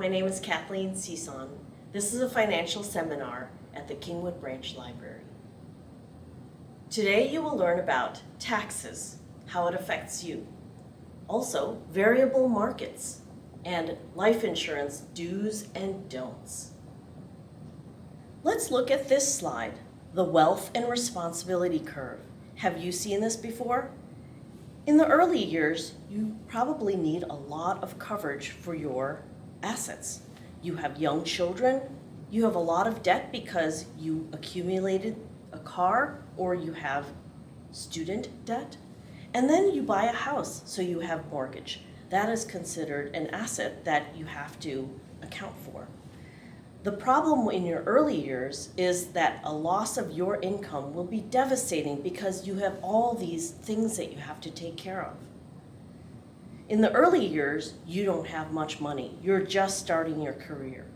my name is Kathleen Cison. This is a financial seminar at the Kingwood Branch Library. Today you will learn about taxes, how it affects you. Also, variable markets and life insurance do's and don'ts. Let's look at this slide, the wealth and responsibility curve. Have you seen this before? In the early years, you probably need a lot of coverage for your assets. You have young children, you have a lot of debt because you accumulated a car or you have student debt, and then you buy a house, so you have mortgage. That is considered an asset that you have to account for. The problem in your early years is that a loss of your income will be devastating because you have all these things that you have to take care of. In the early years, you don't have much money. You're just starting your career.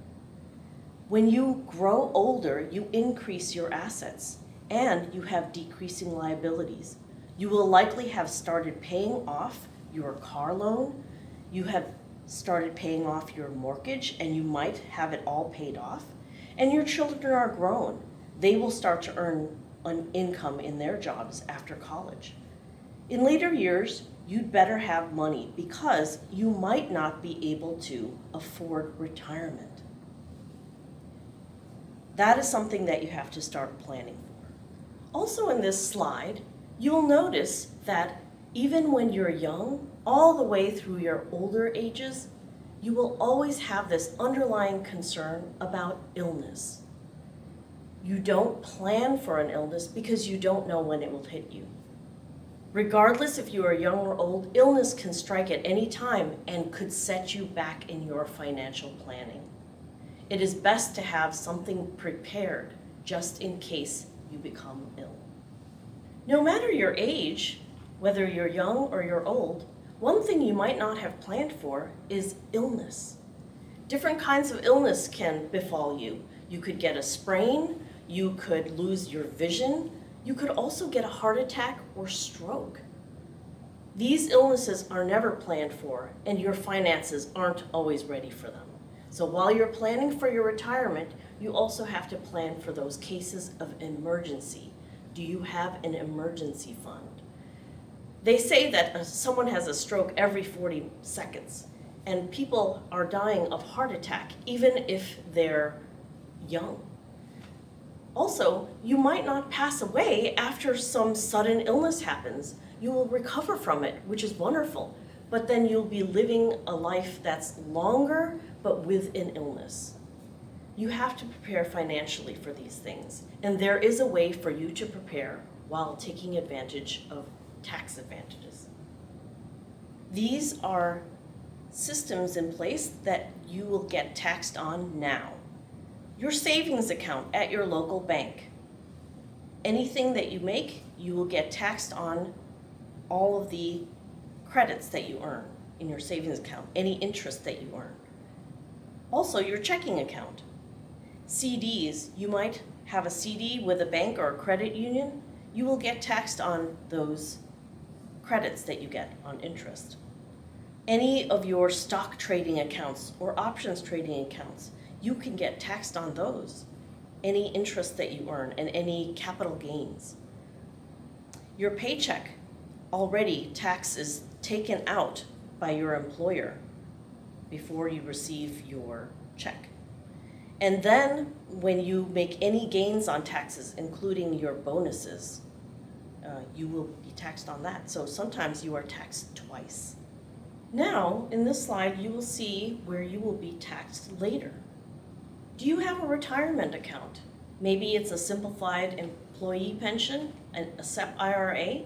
When you grow older, you increase your assets and you have decreasing liabilities. You will likely have started paying off your car loan. You have started paying off your mortgage and you might have it all paid off. And your children are grown. They will start to earn an income in their jobs after college. In later years, you'd better have money because you might not be able to afford retirement. That is something that you have to start planning for. Also in this slide, you will notice that even when you're young, all the way through your older ages, you will always have this underlying concern about illness. You don't plan for an illness because you don't know when it will hit you. Regardless if you are young or old, illness can strike at any time and could set you back in your financial planning. It is best to have something prepared just in case you become ill. No matter your age, whether you're young or you're old, one thing you might not have planned for is illness. Different kinds of illness can befall you. You could get a sprain, you could lose your vision, you could also get a heart attack or stroke. These illnesses are never planned for, and your finances aren't always ready for them. So while you're planning for your retirement, you also have to plan for those cases of emergency. Do you have an emergency fund? They say that someone has a stroke every 40 seconds, and people are dying of heart attack even if they're young. Also, you might not pass away after some sudden illness happens. You will recover from it, which is wonderful, but then you'll be living a life that's longer, but with an illness. You have to prepare financially for these things, and there is a way for you to prepare while taking advantage of tax advantages. These are systems in place that you will get taxed on now. Your savings account at your local bank. Anything that you make, you will get taxed on all of the credits that you earn in your savings account, any interest that you earn. Also, your checking account. CDs, you might have a CD with a bank or a credit union. You will get taxed on those credits that you get on interest. Any of your stock trading accounts or options trading accounts, you can get taxed on those. Any interest that you earn and any capital gains. Your paycheck, already tax is taken out by your employer before you receive your check. And then when you make any gains on taxes, including your bonuses, you will be taxed on that. So sometimes you are taxed twice. Now, in this slide, you will see where you will be taxed later. Do you have a retirement account? Maybe it's a simplified employee pension, a SEP IRA,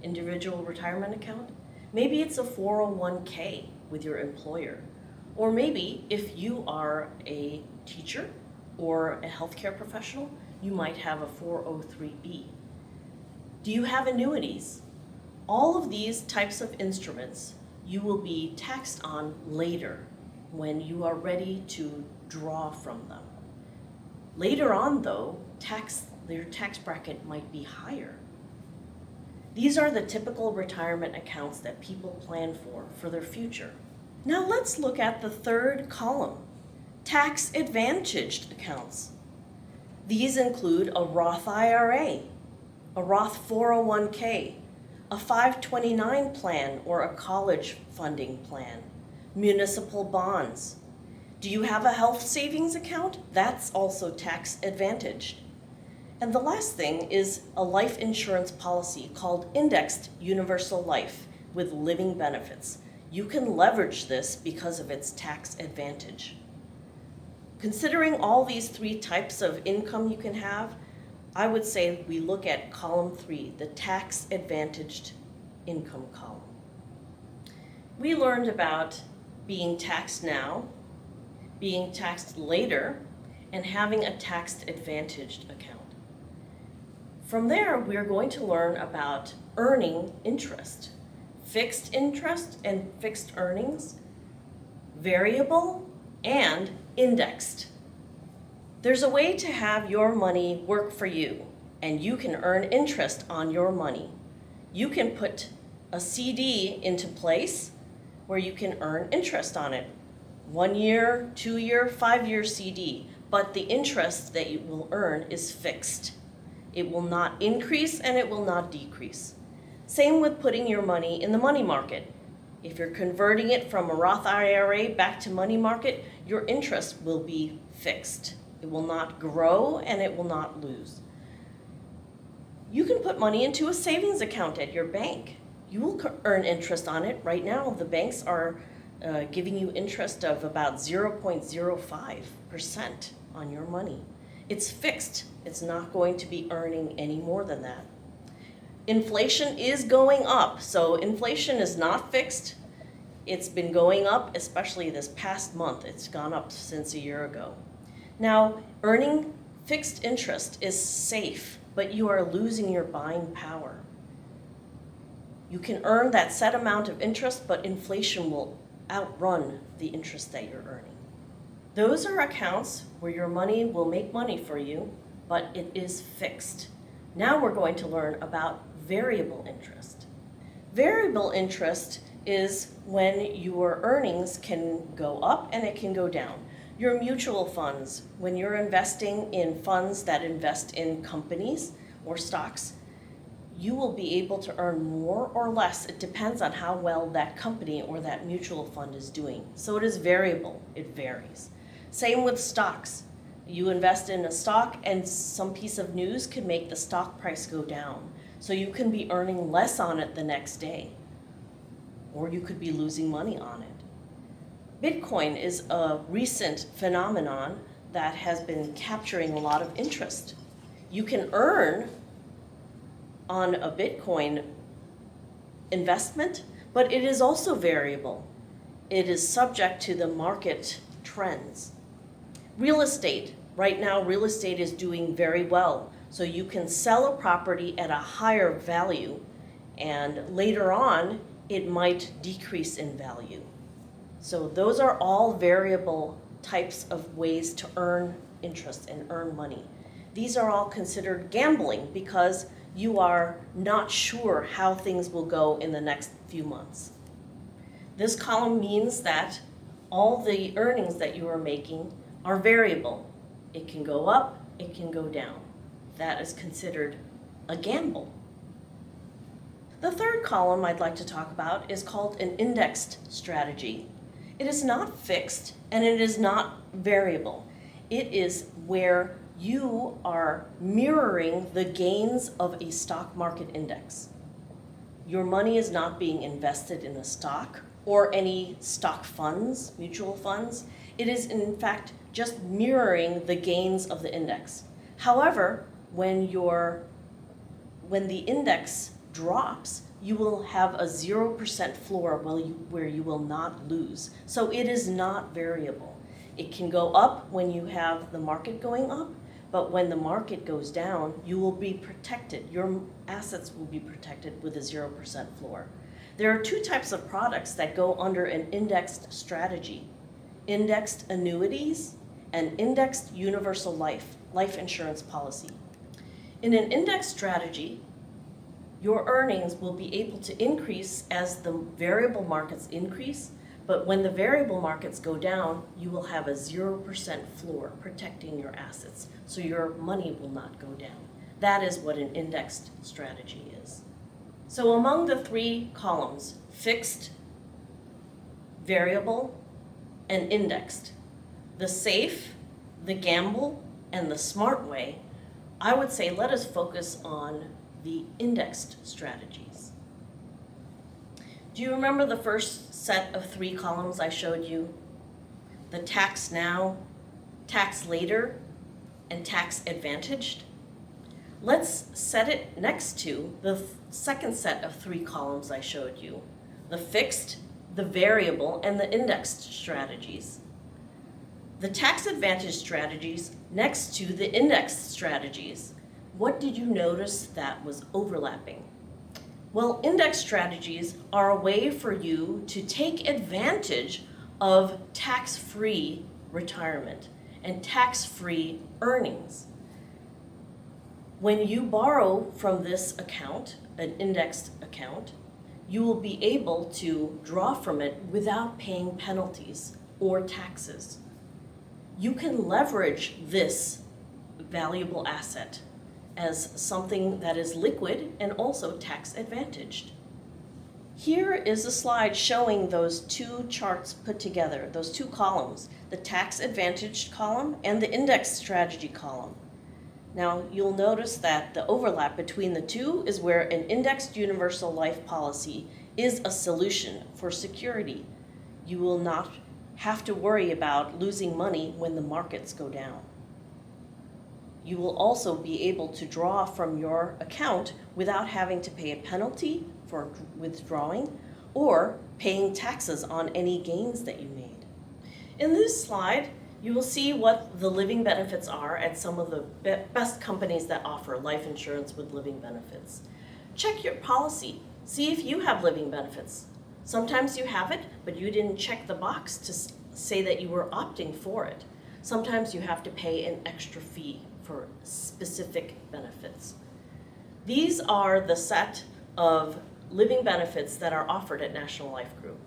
individual retirement account. Maybe it's a 401k with your employer. Or maybe if you are a teacher or a healthcare professional, you might have a 403b. Do you have annuities? All of these types of instruments you will be taxed on later when you are ready to draw from them. Later on though, your tax bracket might be higher. These are the typical retirement accounts that people plan for their future. Now let's look at the third column, tax-advantaged accounts. These include a Roth IRA, a Roth 401k, a 529 plan or a college funding plan, municipal bonds. Do you have a health savings account? That's also tax-advantaged. And the last thing is a life insurance policy called Indexed Universal Life with living benefits. You can leverage this because of its tax advantage. Considering all these three types of income you can have, I would say we look at column 3, the tax advantaged income column. We learned about being taxed now, being taxed later, and having a tax advantaged account. From there, we're going to learn about earning interest, fixed interest and fixed earnings, variable, and indexed. There's a way to have your money work for you, and you can earn interest on your money. You can put a CD into place where you can earn interest on it. 1 year, 2 year, 5 year CD, but the interest that you will earn is fixed. It will not increase and it will not decrease. Same with putting your money in the money market. If you're converting it from a Roth IRA back to money market, your interest will be fixed. It will not grow and it will not lose. You can put money into a savings account at your bank. You will earn interest on it. Right now, the banks are giving you interest of about 0.05% on your money. It's fixed. It's not going to be earning any more than that. Inflation is going up, so inflation is not fixed. It's been going up, especially this past month. It's gone up since a year ago. Now, earning fixed interest is safe, but you are losing your buying power. You can earn that set amount of interest, but inflation will outrun the interest that you're earning. Those are accounts where your money will make money for you, but it is fixed. Now we're going to learn about variable interest. Variable interest is when your earnings can go up and it can go down. Your mutual funds, when you're investing in funds that invest in companies or stocks, you will be able to earn more or less. It depends on how well that company or that mutual fund is doing. So it is variable, it varies. Same with stocks. You invest in a stock and some piece of news can make the stock price go down. So you can be earning less on it the next day, or you could be losing money on it. Bitcoin is a recent phenomenon that has been capturing a lot of interest. You can earn on a Bitcoin investment, but it is also variable. It is subject to the market trends. Real estate. Right now, real estate is doing very well. So you can sell a property at a higher value, and later on, it might decrease in value. So those are all variable types of ways to earn interest and earn money. These are all considered gambling because you are not sure how things will go in the next few months. This column means that all the earnings that you are making are variable. It can go up, it can go down. That is considered a gamble. The third column I'd like to talk about is called an indexed strategy. It is not fixed and it is not variable. It is where you are mirroring the gains of a stock market index. Your money is not being invested in a stock or any stock funds, mutual funds. It is in fact just mirroring the gains of the index. However, when the index drops, you will have a 0% floor where you will not lose. So it is not variable. It can go up when you have the market going up, but when the market goes down, you will be protected. Your assets will be protected with a 0% floor. There are two types of products that go under an indexed strategy: indexed annuities and indexed universal life insurance policy. In an indexed strategy, your earnings will be able to increase as the variable markets increase, But when the variable markets go down, you will have a 0% floor protecting your assets, so your money will not go down. That is what an indexed strategy is. So among the three columns, fixed, variable, and indexed, the safe, the gamble, and the smart way, I would say let us focus on the indexed strategies. Do you remember the first set of three columns I showed you? The tax now, tax later, and tax advantaged? Let's set it next to the second set of three columns I showed you, the fixed, the variable, and the indexed strategies. The tax advantage strategies next to the indexed strategies. What did you notice that was overlapping? Well, index strategies are a way for you to take advantage of tax-free retirement and tax-free earnings. When you borrow from this account, an indexed account, you will be able to draw from it without paying penalties or taxes. You can leverage this valuable asset as something that is liquid and also tax advantaged. Here is a slide showing those two charts put together, those two columns, the tax advantaged column and the index strategy column. Now you'll notice that the overlap between the two is where an indexed universal life policy is a solution for security. You will not have to worry about losing money when the markets go down. You will also be able to draw from your account without having to pay a penalty for withdrawing or paying taxes on any gains that you made. In this slide, you will see what the living benefits are at some of the best companies that offer life insurance with living benefits. Check your policy. See if you have living benefits. Sometimes you have it, but you didn't check the box to say that you were opting for it. Sometimes you have to pay an extra fee for specific benefits. These are the set of living benefits that are offered at National Life Group.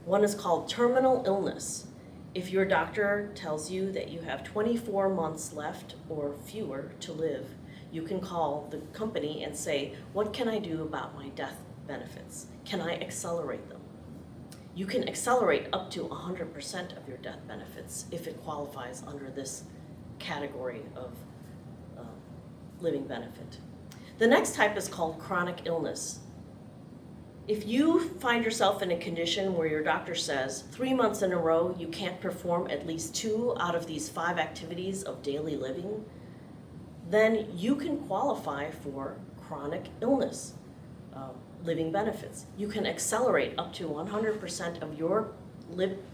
One is called terminal illness. If your doctor tells you that you have 24 months left or fewer to live, you can call the company and say, what can I do about my death benefits? Can I accelerate them? You can accelerate up to 100% of your death benefits if it qualifies under this category of living benefit. The next type is called chronic illness. If you find yourself in a condition where your doctor says 3 months in a row you can't perform at least 2 out of these 5 activities of daily living, then you can qualify for chronic illness living benefits. You can accelerate up to 100% of your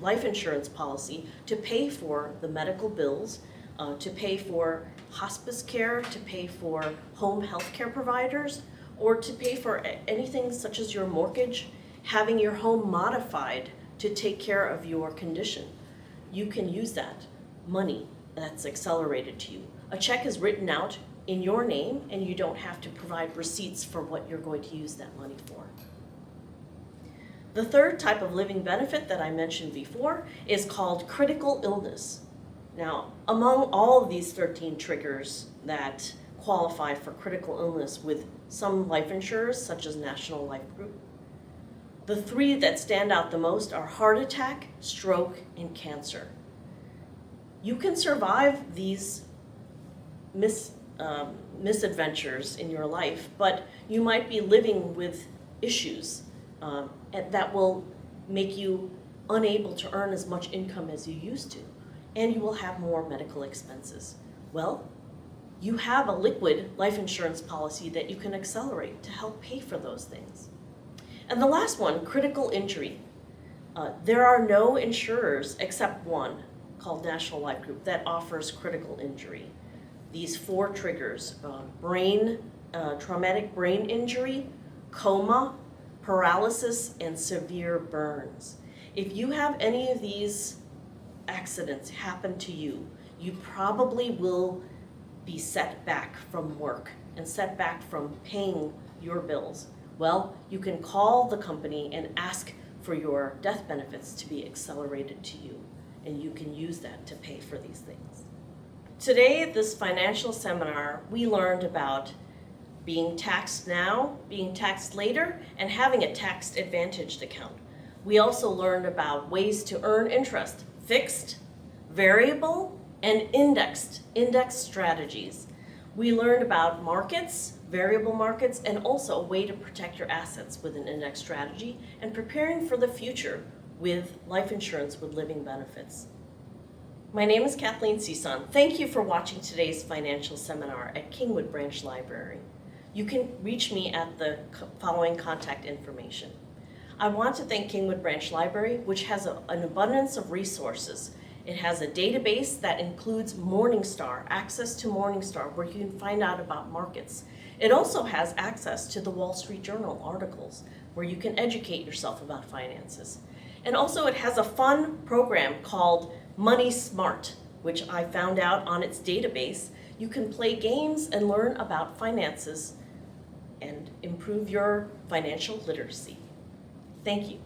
life insurance policy to pay for the medical bills, to pay for hospice care, to pay for home health care providers, or to pay for anything such as your mortgage, having your home modified to take care of your condition. You can use that money that's accelerated to you. A check is written out in your name and you don't have to provide receipts for what you're going to use that money for. The third type of living benefit that I mentioned before is called critical illness. Now, among all of these 13 triggers that qualify for critical illness with some life insurers, such as National Life Group, the 3 that stand out the most are heart attack, stroke, and cancer. You can survive these misadventures in your life, but you might be living with issues that will make you unable to earn as much income as you used to, and you will have more medical expenses. Well, you have a liquid life insurance policy that you can accelerate to help pay for those things. And the last one, critical injury. There are no insurers except one called National Life Group that offers critical injury. These 4 triggers, traumatic brain injury, coma, paralysis, and severe burns. If you have any of these accidents happen to you, you probably will be set back from work and set back from paying your bills. Well, you can call the company and ask for your death benefits to be accelerated to you, and you can use that to pay for these things. Today, at this financial seminar, we learned about being taxed now, being taxed later, and having a tax-advantaged account. We also learned about ways to earn interest, fixed, variable, and index strategies. We learned about markets, variable markets, and also a way to protect your assets with an index strategy and preparing for the future with life insurance with living benefits. My name is Kathleen Cison. Thank you for watching today's financial seminar at Kingwood Branch Library. You can reach me at the following contact information. I want to thank Kingwood Branch Library, which has an abundance of resources. It has a database that includes Morningstar, access to Morningstar, where you can find out about markets. It also has access to the Wall Street Journal articles, where you can educate yourself about finances. And also it has a fun program called Money Smart, which I found out on its database. You can play games and learn about finances and improve your financial literacy. Thank you.